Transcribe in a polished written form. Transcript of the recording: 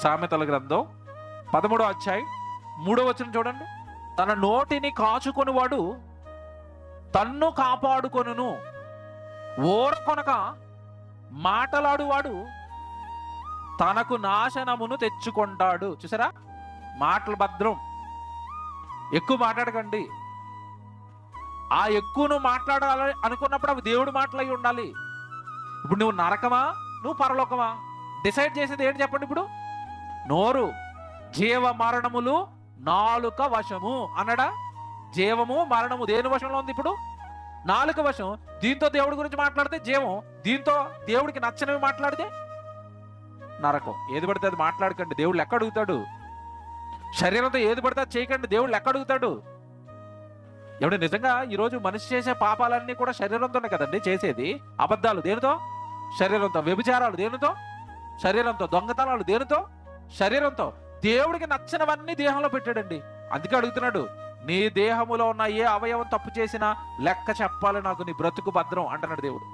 సామెతల గ్రంథం 13వ అధ్యాయం 3వ వచనం చూడండి. తన నోటిని కాచుకొనివాడు తన్ను కాపాడుకొనును, ఓరకొనక మాటలాడువాడు తనకు నాశనమును తెచ్చుకుంటాడు. చూసారా, మాటలు భద్రం. ఎక్కువ మాట్లాడకండి. ఆ ఎక్కువ నువ్వు మాట్లాడాలి అనుకున్నప్పుడు అవి దేవుడు మాటలు అయి ఉండాలి. ఇప్పుడు నువ్వు నరకమా, నువ్వు పరలోకమా, డిసైడ్ చేసేది ఏంటి చెప్పండి. ఇప్పుడు నోరు, జీవ మరణములు నాలుక వశము అన్నాడా? జీవము మరణము దేని వశంలో ఉంది? ఇప్పుడు నాలుక వశం. దీంతో దేవుడి గురించి మాట్లాడితే జీవం, దీంతో దేవుడికి నచ్చనివి మాట్లాడితే నరకం. ఏది పడితే అది మాట్లాడకండి, దేవుడు లెక్క అడుగుతాడు. శరీరంతో ఏది పడితే అది చేయకండి, దేవుడు లెక్క అడుగుతాడు. ఎవడు నిజంగా ఈరోజు మనిషి చేసే పాపాలన్నీ కూడా శరీరంతోనే కదండి చేసేది. అబద్ధాలు దేనితో? శరీరంతో. వ్యభిచారాలు దేనితో? శరీరంతో. దొంగతనాలు దేనితో? శరీరంతో. దేవుడికి నచ్చినవన్నీ దేహంలో పెట్టాడండి. అందుకే అడుగుతున్నాడు, నీ దేహములో ఉన్న ఏ అవయవం తప్పు చేసినా లెక్క చెప్పాలి నాకు, నీ బ్రతుకు భద్రం అంటున్నాడు దేవుడు.